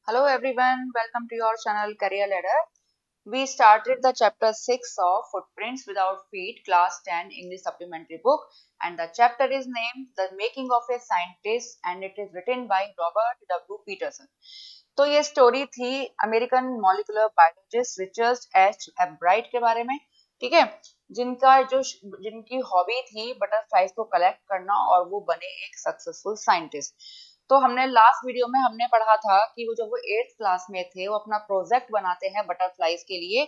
Hello everyone, welcome to your channel Career Ladder. We started the chapter 6 of Footprints Without Feet class 10 English supplementary book, and the chapter is named The Making of a Scientist and it is written by Robert W. Peterson. तो ये story थी American molecular biologist Richard H एब्राइट के बारे में। ठीक है, जिनकी hobby थी बटरफ्लाइज को कलेक्ट करना और वो बने एक सक्सेसफुल साइंटिस्ट। तो हमने लास्ट वीडियो में हमने पढ़ा था कि वो जब वो 8th क्लास में थे वो अपना प्रोजेक्ट बनाते हैं बटरफ्लाइज के लिए,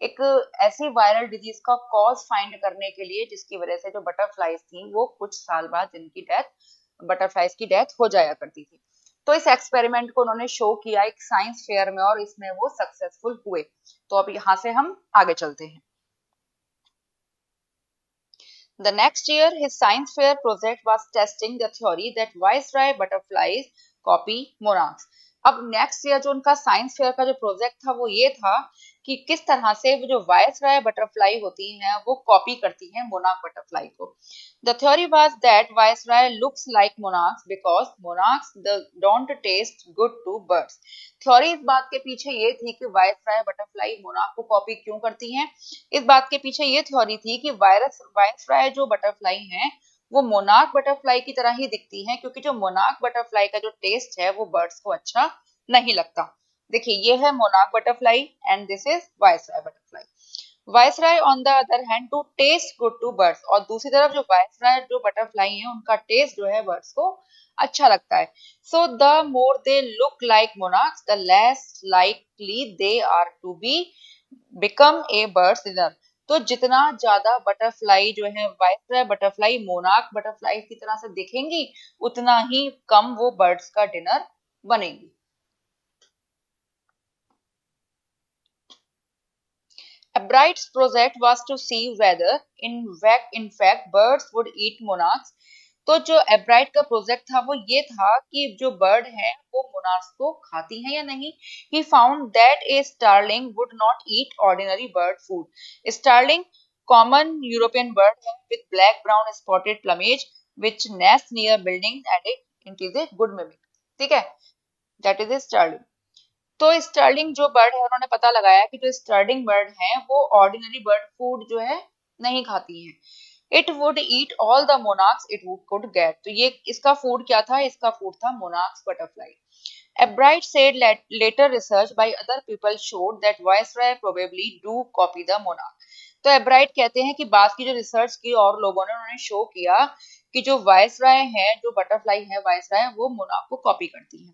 एक ऐसी वायरल डिजीज का कॉज फाइंड करने के लिए जिसकी वजह से जो बटरफ्लाइज थी वो कुछ साल बाद जिनकी डेथ बटरफ्लाइज की डेथ हो जाया करती थी। तो इस एक्सपेरिमेंट को उन्होंने शो किया एक साइंस फेयर में और इसमें वो सक्सेसफुल हुए। तो अब यहाँ से हम आगे चलते हैं। The next year, his science fair project was testing the theory that viceroy butterflies copy monarchs. अब नेक्स्ट ईयर जो उनका साइंस फेयर का जो प्रोजेक्ट था वो ये था कि किस तरह से वो जो वायसराय बटरफ्लाई होती हैं वो कॉपी करती हैं मोनार्क बटरफ्लाई को। The theory was that viceroy looks like monarchs because monarchs don't taste good to birds. Theory इस बात के पीछे ये थी कि वायसराय बटरफ्लाई मोनार्क को कॉपी क्यों करती हैं। इस बात के पीछे ये थ्योरी थी कि वायसराय जो बटरफ्लाई हैं वो मोनार्क बटरफ्लाई की तरह ही दिखती हैं, क्योंकि जो मोनार्क बटरफ्लाई का जो टेस्ट है वो बर्ड्स को अच्छा नहीं लगता। देखिए ये है monarch butterfly and this is viceroy butterfly. Viceroy on the other hand to taste good to birds, और दूसरी तरफ जो वायसराय जो बटरफ्लाई है उनका टेस्ट जो है बर्ड्स को अच्छा लगता है। So the more they look like monarchs the less likely they are to be become a birds dinner. तो जितना ज्यादा बटरफ्लाई जो है वायसराय बटरफ्लाई मोनार्क बटरफ्लाई की तरह से दिखेंगी उतना ही कम वो बर्ड्स का डिनर बनेंगी। Ebright's project was to see whether in fact birds would eat monarchs। तो जो एब्राइट का प्रोजेक्ट था वो ये था कि जो बर्ड है वो मोनार्क्स को खाती है या नहीं। He found that a starling would not eat ordinary bird food. Starling common European bird है with black brown spotted plumage which nest near buildings and it is a good mimic। ठीक है, that is a starling. तो Stirling जो bird है उन्होंने पता लगाया कि जो स्टर्लिंग बर्ड है वो ऑर्डिनरी बर्ड फूड जो है नहीं खाती है। It would eat all the monarchs it would could get. तो ये इसका फूड क्या था, इसका फूड था monarchs butterfly. Ebright said later research by other people showed that viceroy probably do copy the monarch। तो एब्राइट कहते हैं कि बाद की जो रिसर्च की और लोगों ने उन्होंने शो किया कि जो वायसराय है जो बटरफ्लाई है वायसराय वो मोनार्क को कॉपी करती है।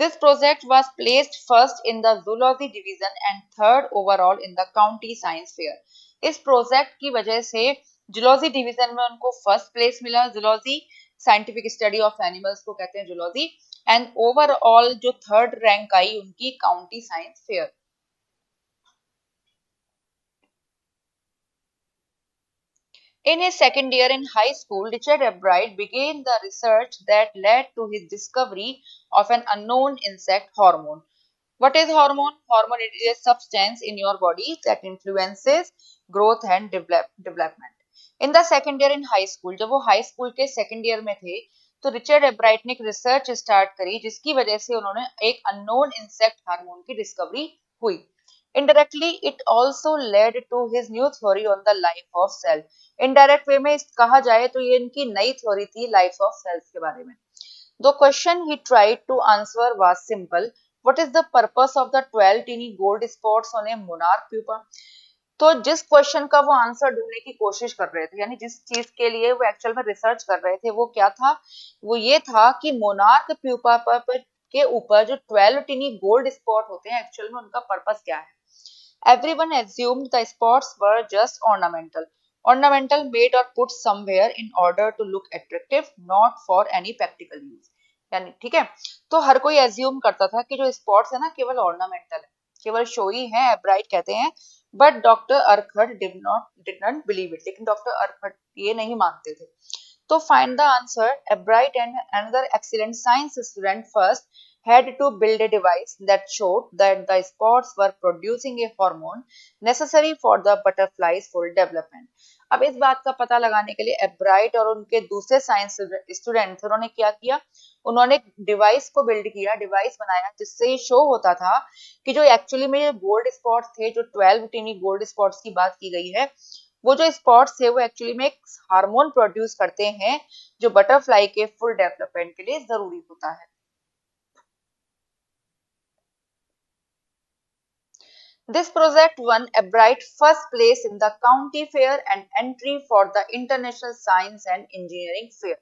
This project was placed first in the zoology division and third overall in the county science fair। इस प्रोजेक्ट की वजह से जूलॉजी डिवीजन में उनको फर्स्ट प्लेस मिला। Zoology scientific study of animals को कहते हैं जूलॉजी, एंड ओवरऑल जो थर्ड रैंक आई उनकी county science fair. In his second year in high school, Richard Ebright began the research that led to his discovery of an unknown insect hormone। What is hormone? Hormone is a substance in your body that influences growth and development। In the second year in high school, जब वो high school के second year में थे तो Richard एब्राइट ने एक research start करी जिसकी वजह से उन्होंने एक अननोन इंसेक्ट हार्मोन की डिस्कवरी हुई। Indirectly, it also led to his new theory on the life of cell। Indirect way में कहा जाए तो ये इनकी नई थ्योरी थी लाइफ ऑफ सेल्स के बारे में। The question he tried to answer was simple। What is the purpose of the 12 teeny gold spots on a monarch pupa? तो जिस क्वेश्चन का वो आंसर ढूंढने की कोशिश कर रहे थे, यानी जिस चीज के लिए वो एक्चुअल में रिसर्च कर रहे थे वो क्या था, वो ये था कि मोनार्क प्यूपा पर के ऊपर जो 12 टीनी गोल्ड स्पॉट होते हैं एक्चुअल में उनका पर्पस क्या है। Everyone assumed the spots were just ornamental, ornamental made or put somewhere in order to look attractive, not for any practical use। यानी ठीक है, तो हर कोई एज्यूम करता था कि जो स्पॉट्स है ना केवल ऑर्नामेंटल है, केवल शो ही है, एब्राइट कहते हैं। But doctor Urquhart did not believe it, लेकिन डॉक्टर अर्कहट ये नहीं मानते थे। तो find the answer, Ebright and another excellent science student first had to build a device that showed that the spots were producing a hormone necessary for the butterfly's full development। अब इस बात का पता लगाने के लिए एब्राइट और उनके दूसरे साइंस स्टूडेंट थे, उन्होंने क्या किया, उन्होंने डिवाइस को बिल्ड किया, डिवाइस बनाया जिससे ये शो होता था कि जो एक्चुअली में ये गोल्ड स्पॉट्स थे, जो 12 टीनी गोल्ड स्पॉट्स की बात की गई है, वो जो स्पॉट्स थे वो एक्चुअली में एक हार्मोन प्रोड्यूस करते हैं जो बटरफ्लाई के फुल डेवलपमेंट के लिए जरूरी होता है। This project won a bright first place in the county fair and entry for the International Science and Engineering Fair.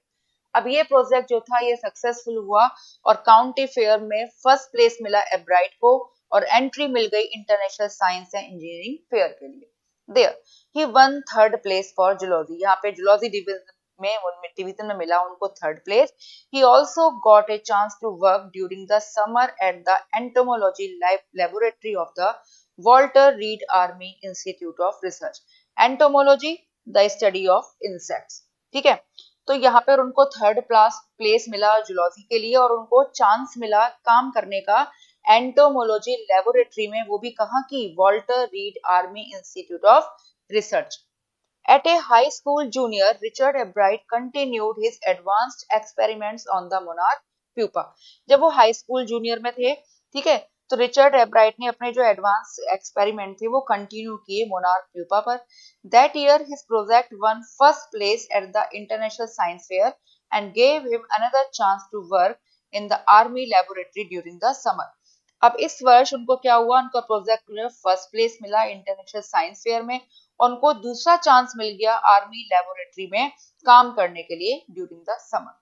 अब ये प्रोजेक्ट जो था ये सक्सेसफुल हुआ और काउंटी फेयर में फर्स्ट प्लेस मिला एब्राइट को और एंट्री मिल गई international science and engineering fair के लिए। There he won third place for zoology, यहाँ पे जूलॉजी डिवीजन में मिला उनको third place. He also got a chance to work during the summer at the entomology laboratory of the Walter Reed Army Institute of Research. Entomology the study of insects, ठीक है। तो यहाँ पर उनको third place मिला zoology के लिए और उनको चांस मिला काम करने का एंटोमोलॉजी लेबोरेटरी में, वो भी कहाँ की, Walter Reed Army Institute of research. At a high school junior, Richard Ebright continued his advanced experiments on the monarch pupa. जब वो हाई स्कूल जूनियर में थे, ठीक है, तो रिचर्ड एब्राइट ने अपने जो एडवांस एक्सपेरिमेंट थे वो कंटिन्यू किए मोनार्क प्यूपा पर। That year his project won first place at the international science fair and gave him another chance to work in the army laboratory during the summer. अब इस वर्ष उनको क्या हुआ, उनका प्रोजेक्ट में फर्स्ट प्लेस मिला इंटरनेशनल साइंस फेयर में, उनको दूसरा चांस मिल गया आर्मी लेबोरेटरी में काम करने के लिए during the summer.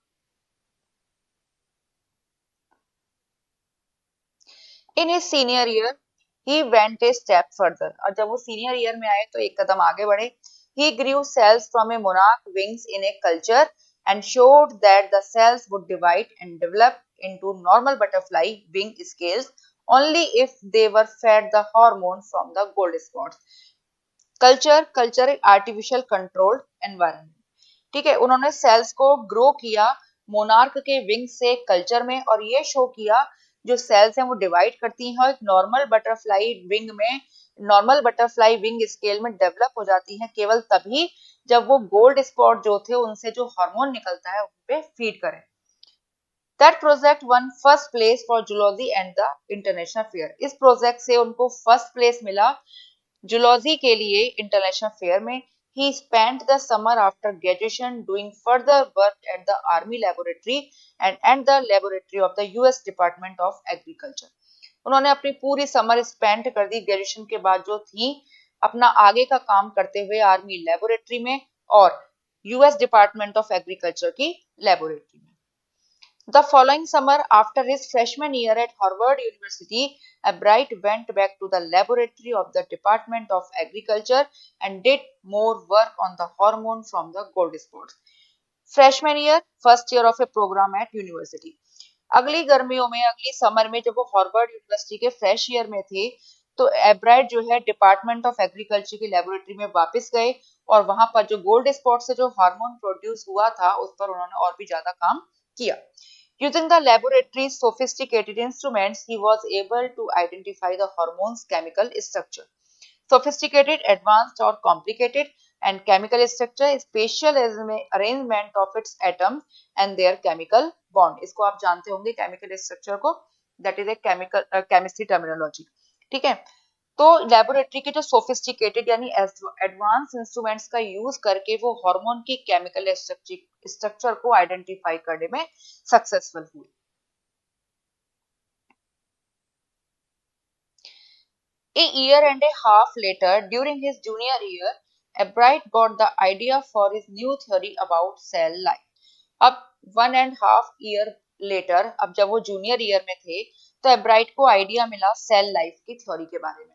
In his senior year he went a step further, और जब वो सीनियर ईयर में आए तो एक कदम आगे बढ़े। He grew cells from a monarch wings in a culture and showed that the cells would divide and develop into normal butterfly wing scales only if they were fed the hormone from the gold spots। Culture एक artificial controlled environment, ठीक है। उन्होंने sales को grow किया monarch के wing से culture में और ये शो किया जो सेल्स हैं वो डिवाइड करती हैं और एक नॉर्मल बटरफ्लाई विंग स्केल में डेवलप हो जाती हैं केवल तभी जब वो गोल्ड स्पॉट जो थे उनसे जो हार्मोन निकलता है उन पे फीड करें। That project won first place for zoology and the international fair. इस प्रोजेक्ट से उनको फर्स्ट प्लेस मिला जूलॉजी के लिए इंटरनेशनल फेयर में। He spent the summer after graduation doing further work at the Army Laboratory and the laboratory of the US Department of Agriculture। उन्होंने अपनी पूरी समर स्पेंड कर दी ग्रेजुएशन के बाद जो थी अपना आगे का काम करते हुए आर्मी लेबोरेटरी में और यूएस डिपार्टमेंट ऑफ एग्रीकल्चर की लेबोरेटरी में। The following summer, after his freshman year at Harvard University, Bright went back to the laboratory of the Department of Agriculture and did more work on the hormone from the gold spots। Freshman year, first year of a program at university। अगली गर्मियों में, अगली summer में जब वो Harvard university के fresh year में थे तो एब्राइट जो है डिपार्टमेंट ऑफ एग्रीकल्चर की लेबोरेटरी में वापस गए और वहां पर जो गोल्ड स्पॉट से जो हार्मोन प्रोड्यूस हुआ था उस पर उन्होंने और भी ज्यादा काम किया। Using the laboratory's sophisticated instruments, he was able to identify the hormone's chemical structure। Sophisticated, advanced or complicated and chemical structure, spatial arrangement of its atoms and their chemical bond। इसको आप जानते होंगे chemical structure को, that is a chemistry terminology, ठीक है। तो laboratory के जो सोफिस्टिकेटेड यानी एडवांस इंस्ट्रूमेंट्स का यूज करके वो हार्मोन की केमिकल स्ट्रक्चर को आइडेंटिफाई करने में सक्सेसफुल हुए। A year and a half later, during his junior year, Ebright got the idea for his new theory about cell life। अब 1.5 year लेटर, अब जब वो जूनियर ईयर में थे तो एब्राइट को आइडिया मिला सेल लाइफ की थ्योरी के बारे में।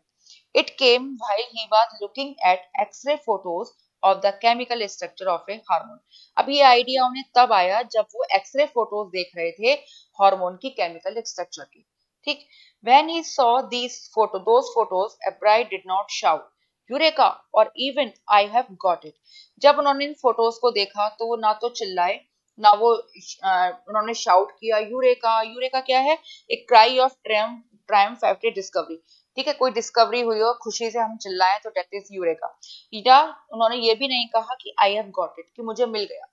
It came while he was looking at x-ray photos of the chemical structure of a hormone. अब ये आइडिया उन्हें तब आया जब वो एक्सरे फोटोज देख रहे थे हार्मोन की केमिकल स्ट्रक्चर की, ठीक। When he saw those photos, Ebright did not shout, "Eureka!" or even "I have got it." जब उन्होंने इन फोटोज को देखा तो वो ना तो चिल्लाए ना वो उन्होंने शाउट किया यूरेका। यूरेका क्या है, एक cry of Triumph after discovery. ठीक है, कोई डिस्कवरी हुई हो, खुशी से हम चिल्लाएं तो दैट इज यूरेका। या उन्होंने ये भी नहीं कहा कि आई हैव गॉट इट, कि मुझे मिल गया,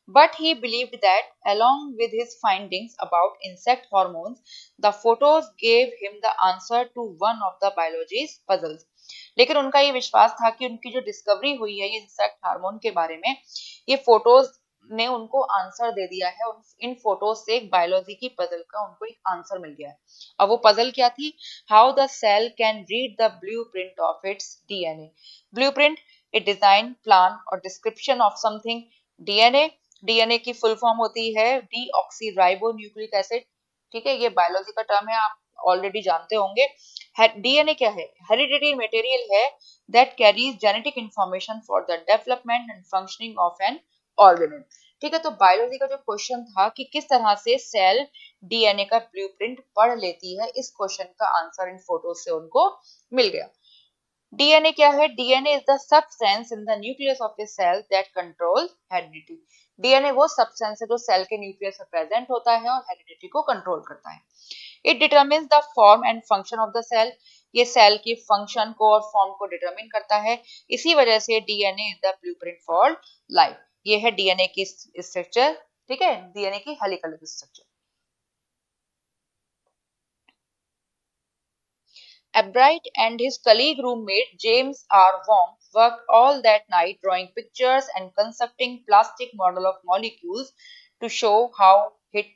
but he believed that along with his findings about insect hormones, the photos gave him the answer to one of the biology's puzzles. लेकिन उनका ये विश्वास था कि उनकी जो डिस्कवरी हुई है ये इंसेक्ट हार्मोन के बारे में, ये फोटोज ने उनको आंसर दे दिया है। इन फोटोज से एक बायोलॉजी की पजल का उनको एक आंसर मिल गया है। अब वो पजल क्या थी? How the cell can read the blueprint of its DNA. Blueprint a design, plan और description of something. DNA, DNA की फुल फॉर्म होती है डीऑक्सी राइबो न्यूक्लिक एसिड। ठीक है, ये बायोलॉजी का टर्म है, आप ऑलरेडी जानते होंगे। डीएनए क्या है? हेरिडिटरी मटेरियल है that carries genetic information for the development and functioning of an organism. ठीक है, तो बायोलॉजी का जो क्वेश्चन था कि किस तरह से सेल डीएनए का ब्लूप्रिंट पढ़ लेती है, इस क्वेश्चन का आंसर इन फोटो से उनको मिल गया। डीएनए क्या है? DNA is the substance in the nucleus of a cell that control heredity. DNA वो सबस्टेंस है जो सेल के न्यूक्लियस में प्रेजेंट होता है और हेरिडिटी को कंट्रोल करता है। It determines the form and function of the cell. ये सेल की फंक्शन को और फॉर्म को डिटरमिन करता है। इसी वजह से DNA is the blueprint for life. ये है डीएनए की स्ट्रक्चर। ठीक है, डीएनए की helical structure. Albright and his colleague roommate James R. Wong worked all that night drawing pictures and constructing plastic model of molecules to show how it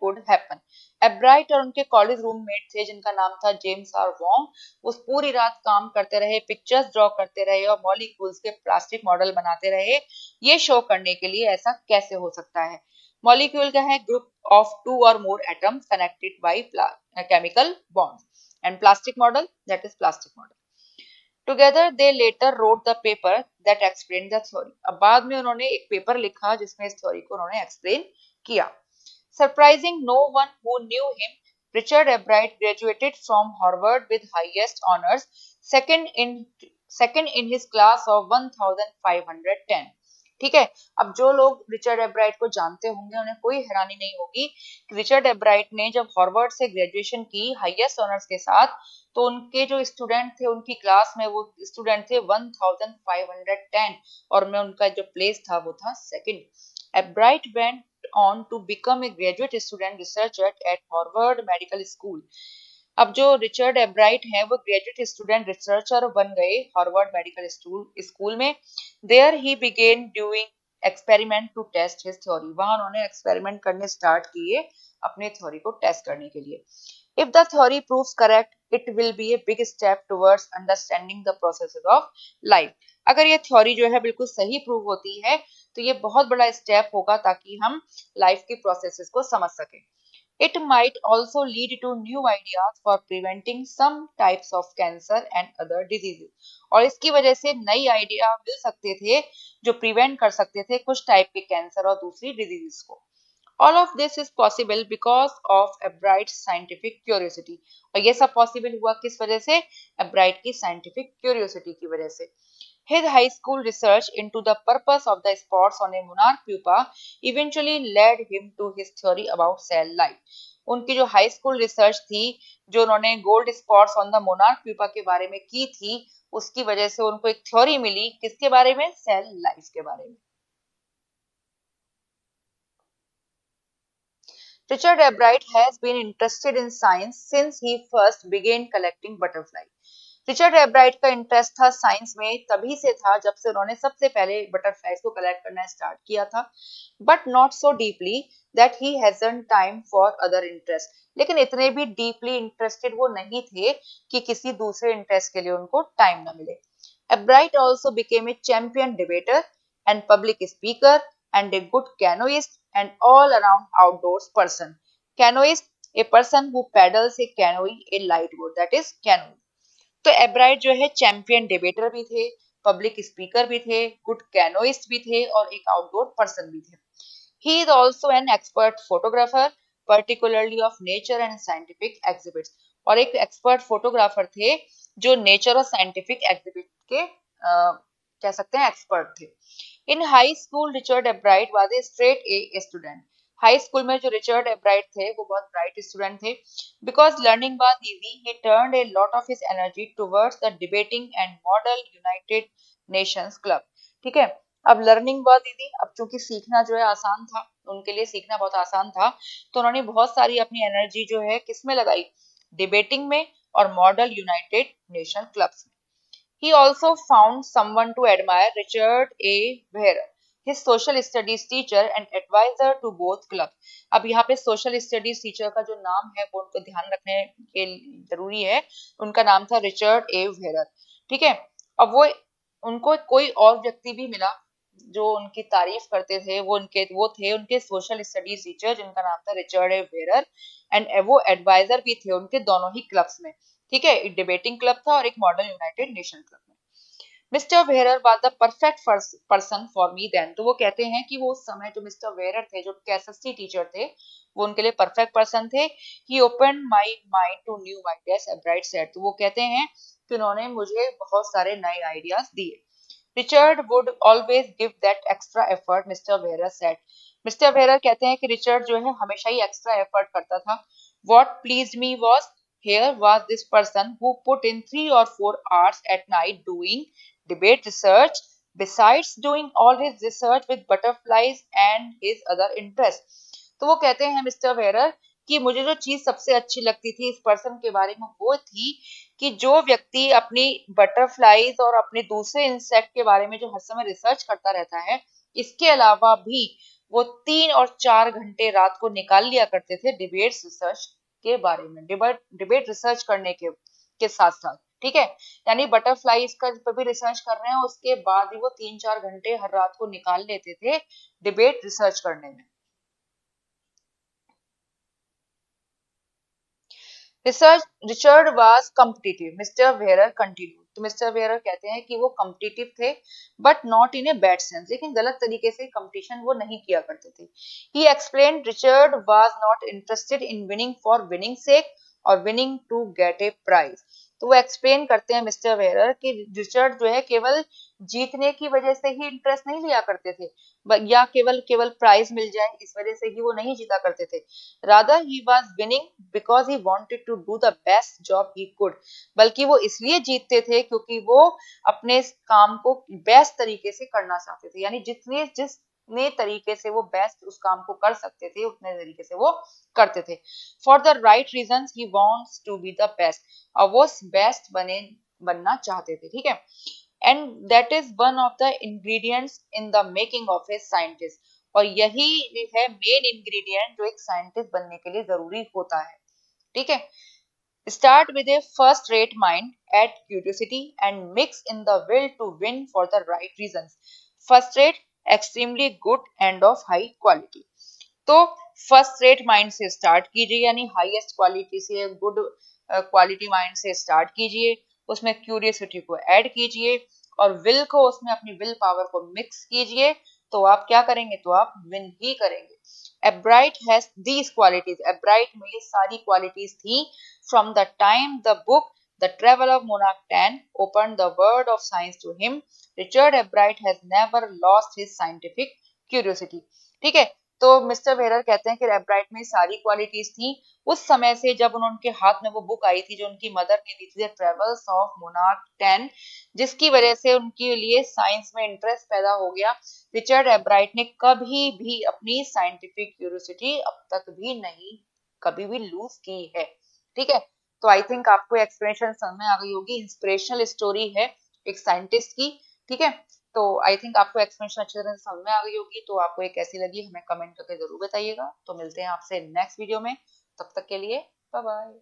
could happen. Albright और उनके college roommate थे जिनका नाम था James are Wong, वो पूरी रात काम करते रहे, पिक्चर्स ड्रॉ करते रहे और मॉलिक्यूल्स के प्लास्टिक मॉडल बनाते रहे, ये शो करने के लिए ऐसा कैसे हो सकता है। मॉलिक्यूल क्या है? ग्रुप ऑफ टू और मोर atoms connected by chemical bonds. And plastic model, that is plastic model. Together they later wrote the paper that explained the theory. अब बाद में उन्होंने एक पेपर लिखा जिसमें इस थ्योरी को उन्होंने एक्सप्लेन किया। Surprising no one who knew him, Richard Albright graduated from Harvard with highest honors, second in second in his class of 1510। ठीक है, अब जो लोग रिचर्ड एब्राइट को जानते होंगे उन्हें कोई हैरानी नहीं होगी कि रिचर्ड एब्राइट ने जब हार्वर्ड से ग्रेजुएशन की हाईएस्ट ऑनर्स के साथ, तो उनके जो स्टूडेंट थे उनकी क्लास में वो स्टूडेंट थे 1510 और में उनका जो प्लेस था वो था second. एब्राइट went on to become a graduate student researcher at Harvard Medical School। अब जो रिचर्ड एब्राइट हैं वो ग्रेजुएट स्टूडेंट रिसर्चर बन गए हार्वर्ड मेडिकल स्कूल में। There he began doing experiment to test his theory. वहां उन्होंने एक्सपेरिमेंट करने स्टार्ट किए अपने थ्योरी को टेस्ट करने के लिए। If the theory proves correct, it will be a big step towards understanding the processes of life. अगर ये थ्योरी जो है बिल्कुल सही प्रूव होती है तो ये बहुत बड़ा स्टेप होगा ताकि हम लाइफ की प्रोसेसेस को समझ सकें। It might also lead to new ideas for preventing some types of cancer and other diseases। और इसकी वजह से नई आइडिया मिल सकते थे जो प्रिवेंट कर सकते थे कुछ टाइप के कैंसर और दूसरी डिजीजेस को। All of this is possible because of Albright's scientific curiosity। और ये सब पॉसिबल हुआ किस वजह से? Albright की scientific curiosity की वजह से। His high school research into the purpose of the spots on a monarch pupa eventually led him to his theory about cell life। उनकी जो हाई स्कूल रिसर्च थी, जो उन्होंने gold spots on the monarch pupa के बारे में की थी, उसकी वजह से उनको एक थ्योरी मिली किसके बारे में? सेल लाइफ के बारे में। Richard Albright has been interested in science since he first began collecting butterflies। Richard एब्राइट का इंटरेस्ट था साइंस में तभी से था जब से उन्होंने सबसे पहले बटरफ्लाइज को कलेक्ट करना स्टार्ट किया था। But not so deeply that he hasn't time for other interest. लेकिन इतने भी डीपली इंटरेस्टेड वो नहीं थे कि किसी दूसरे इंटरेस्ट के लिए उनको टाइम ना मिले। Ebright also became a champion debater and public speaker and a good canoeist and all around outdoors person। Canoeist, a person who paddles a canoe, a light boat, that is canoe। तो एब्राइट जो है champion debater भी थे, public speaker भी थे, good canoeist भी थे और एक आउटडोर पर्सन भी थे। He is also an expert photographer, particularly of nature and scientific exhibits. और एक एक्सपर्ट फोटोग्राफर थे जो नेचर और साइंटिफिक एग्जिबिट के कह सकते हैं एक्सपर्ट थे। In high school, Richard Albright was a straight A student। High school में जो रिचर्ड एब्राइट थे वो बहुत ब्राइट स्टूडेंट थे। Because learning was easy he turned a lot of his energy towards the debating and model United Nations club. ठीक है, अब learning was easy, अब चूंकि सीखना जो है आसान था, उनके लिए सीखना बहुत आसान था, तो उन्होंने बहुत सारी अपनी एनर्जी जो है किसमें लगाई, डिबेटिंग में और मॉडल यूनाइटेड नेशन क्लब्स में। He also found someone to admire, Richard A. Wheeler, his social studies teacher and advisor to both clubs. अब यहाँ पे social studies teacher का जो नाम है वो उनको ध्यान रखने के जरूरी है, उनका नाम था रिचर्ड ए व्हेलर। ठीक है, अब उनको कोई और व्यक्ति भी मिला जो उनकी तारीफ करते थे, वो थे उनके सोशल स्टडीज टीचर जिनका नाम था रिचर्ड ए व्हेलर, एंड वो एडवाइजर भी थे उनके दोनों ही क्लब्स में। ठीक है, एक डिबेटिंग क्लब था और एक मॉडल यूनाइटेड नेशन क्लब में। Mister Werrer was the perfect person for me then, तो वो कहते हैं कि वो उस समय जो मिस्टर वेरर थे, जो एसएसटी टीचर थे, वो उनके लिए परफेक्ट पर्सन थे। He open my mind to new ideas, Ebright said, तो वो कहते हैं कि उन्होंने मुझे बहुत सारे नए आइडियाज दिए। Richard would always give that extra effort, mister Werrer said. Mister Werrer कहते हैं कि रिचर्ड जो है हमेशा ही एक्स्ट्रा एफर्ट करता था। What pleased me was, here was this person who put in 3 or 4 hours at night doing debate research besides doing all his research with butterflies and his other interests। तो वो कहते हैं mister वेरर कि मुझे जो चीज सबसे अच्छी लगती थी इस पर्सन के बारे में वो थी कि जो व्यक्ति अपनी बटरफ्लाईज और अपने दूसरे इंसेक्ट के बारे में जो हर समय रिसर्च करता रहता है, इसके अलावा भी वो 3 और 4 घंटे रात को निकाल लिया करते थे डिबेट रिसर्च के बारे में, डिबेट रिसर्च करने के साथ साथ। ठीक है, यानी बटरफ्लाईज का पर भी रिसर्च कर रहे हैं, उसके बाद भी वो 3-4 घंटे हर रात को निकाल लेते थे डिबेट रिसर्च करने में। Research Richard was competitive, mister Ware continue, तो मिस्टर वेयर कहते हैं कि वो कॉम्पिटिटिव थे but not in a bad sense, लेकिन गलत तरीके से कंपटीशन वो नहीं किया करते थे। He explain Richard was not interested in winning for winning sake और winning to get a prize. तो वो एक्सप्लेन करते हैं मिस्टर वेयर कि रिचर्ड जो है केवल जीतने की वजह से ही इंटरेस्ट नहीं लिया करते थे, या केवल केवल प्राइज मिल जाए इस वजह से ही वो नहीं जीता करते थे। rather he was winning because he wanted to do the best job he could, बल्कि वो इसलिए जीतते थे क्योंकि वो अपने इस काम को बेस्ट तरीके से करना चाहते थे, यानी जितने तरीके से वो बेस्ट उस काम को कर सकते थे उतने तरीके से वो करते थे। For the right reasons he wants to be the best, और वो बेस्ट बनना चाहते थे। ठीक है, and that is one of the ingredients in the making of a scientist, और यही है मेन इंग्रेडिएंट जो एक साइंटिस्ट बनने के लिए जरूरी होता है। ठीक है, start with a first rate mind, add curiosity and mix in the will to win for the right reasons. First rate, extremely good and of high quality. तो फर्स्ट रेट माइंड से स्टार्ट कीजिए, यानी highest quality से, good quality mind से start कीजिए, उसमें curiosity को add कीजिए और विल को, उसमें अपनी विल पावर को मिक्स कीजिए, तो आप क्या करेंगे, तो आप विन ही करेंगे। एब्राइट हैज दीज क्वालिटीज, एब्राइट में ये सारी क्वालिटीज थी। From the time the book the travel of monarch 10 opened the world of science to him, Richard Ebright has never lost his scientific curiosity। ठीक है, तो मिस्टर वेरर कहते हैं कि एब्राइट में सारी क्वालिटीज थी। उस समय से जब उनके हाथ में वो बुक आई थी जो उनकी मदर ने दी थी, ट्रेवल्स ऑफ मोनार्क 10, जिसकी वजह से उनके लिए साइंस में इंटरेस्ट पैदा हो गया। रिचर्ड एब्राइट ने कभी भी अपनी साइंटिफिक क्यूरियोसिटी अब तक भी नहीं कभी भी लूज की है। ठीक है, तो आई थिंक आपको एक्सप्लेनेशन समझ में आ गई होगी। इंस्पिरेशनल स्टोरी है एक साइंटिस्ट की। ठीक है, तो आई थिंक आपको एक्सप्लेनेशन अच्छी तरह से समझ में आ गई होगी। तो आपको ये कैसी लगी हमें कमेंट करके जरूर बताइएगा। तो मिलते हैं आपसे नेक्स्ट वीडियो में, तब तक के लिए बाय बाय।